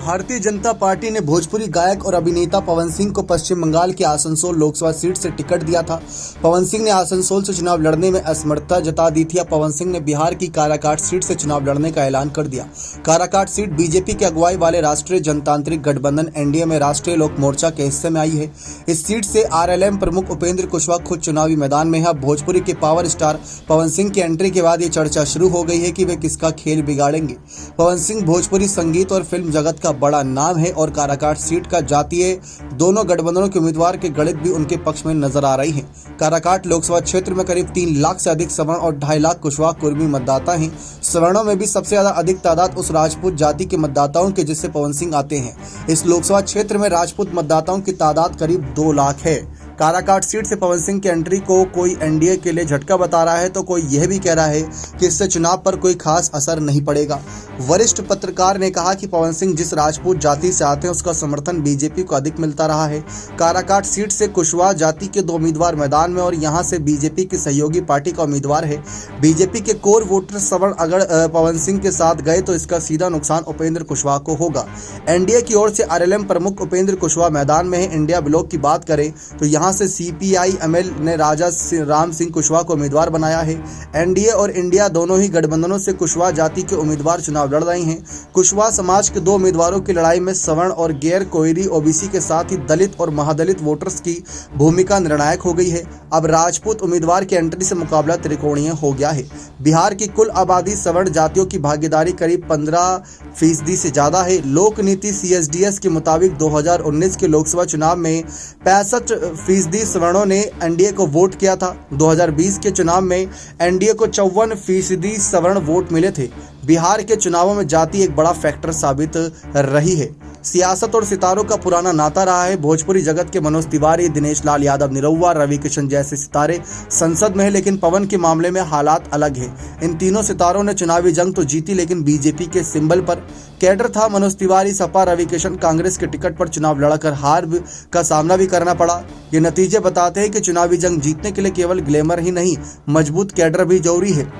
Bharatiya Janata party ने भोजपुरी गायक और अभिनेता पवन सिंह को पश्चिम बंगाल की आसनसोल लोकसभा सीट से टिकट दिया था। पवन सिंह ने आसनसोल से चुनाव लड़ने में असमर्थता जता दी थी। अब पवन सिंह ने बिहार की काराकाट सीट से चुनाव लड़ने का ऐलान कर दिया। काराकाट सीट बीजेपी की अगुवाई वाले राष्ट्रीय जनतांत्रिक गठबंधन एनडीए में राष्ट्रीय लोक मोर्चा के हिस्से में आई है। इस सीट से आरएलएम प्रमुख उपेंद्र कुशवाहा खुद चुनावी मैदान में है। अब भोजपुरी के पावर स्टार पवन सिंह की एंट्री के बाद ये चर्चा शुरू हो गई है कि वे किसका खेल बिगाड़ेंगे। पवन सिंह भोजपुरी संगीत और फिल्म जगत का बड़ा नाम है और काराकाट सीट का जातीय दोनों गठबंधनों के उम्मीदवार के गणित भी उनके पक्ष में नजर आ रही हैं। काराकाट लोकसभा क्षेत्र में करीब 3 लाख से अधिक सवर्ण और 2.5 लाख कुशवाहा कुर्मी मतदाता हैं। सवर्णों में भी सबसे ज्यादा अधिक तादाद उस राजपूत जाति के मतदाताओं के जिससे पवन सिंह आते हैं। इस लोकसभा क्षेत्र में राजपूत मतदाताओं की तादाद करीब 2 लाख है। काराकाट सीट से पवन सिंह की एंट्री को कोई एनडीए के लिए झटका बता रहा है तो कोई यह भी कह रहा है कि इससे चुनाव पर कोई खास असर नहीं पड़ेगा। वरिष्ठ पत्रकार ने कहा कि पवन सिंह जिस राजपूत जाति से आते हैं उसका समर्थन बीजेपी को अधिक मिलता रहा है। काराकाट सीट से कुशवाहा जाति के 2 उम्मीदवार मैदान में और यहां से बीजेपी की सहयोगी पार्टी का उम्मीदवार है। बीजेपी के कोर वोटर सवर्ण अगर पवन सिंह के साथ गए तो इसका सीधा नुकसान उपेंद्र कुशवाहा को होगा। एनडीए की ओर से आरएलएम प्रमुख उपेंद्र कुशवाहा मैदान में है। इंडिया ब्लॉक की बात करें तो यहां से सीपीआई-एमएल ने राजा राम सिंह कुशवाहा को उम्मीदवार बनाया है। एनडीए और इंडिया दोनों ही गठबंधनों से कुशवाहा जाति के उम्मीदवार चुनाव लड़ रहे हैं। कुशवाहा समाज के 2 उम्मीदवारों की लड़ाई में सवर्ण और गैर कोयरी ओबीसी के साथ ही दलित और महादलित वोटर्स की भूमिका निर्णायक हो गई है। अब राजपूत उम्मीदवार की एंट्री से मुकाबला त्रिकोणीय हो गया है। बिहार की कुल आबादी सवर्ण जातियों की भागीदारी करीब 15% से ज्यादा है। लोक नीति सीएसडीएस के मुताबिक 2019 के लोकसभा चुनाव में 65% सवर्णों ने एनडीए को वोट किया था। 2020 के चुनाव में एनडीए को 54% सवर्ण वोट मिले थे। बिहार के चुनावों में जाति एक बड़ा फैक्टर साबित रही है। सियासत और सितारों का पुराना नाता रहा है। भोजपुरी जगत के मनोज तिवारी, दिनेश लाल यादव निरहुआ, रवि किशन जैसे सितारे संसद में है, लेकिन पवन के मामले में हालात अलग हैं। इन तीनों सितारों ने चुनावी जंग तो जीती लेकिन बीजेपी के सिंबल पर कैडर था। मनोज तिवारी सपा, रवि किशन कांग्रेस के टिकट पर चुनाव लड़कर हार का सामना भी करना पड़ा। ये नतीजे बताते हैं कि चुनावी जंग जीतने के लिए केवल ग्लैमर ही नहीं, मजबूत कैडर भी जरूरी है।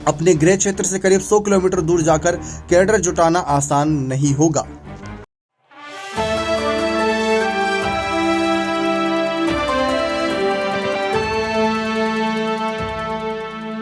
अपने गृह क्षेत्र से करीब 100 किलोमीटर दूर जाकर कैडर जुटाना आसान नहीं होगा।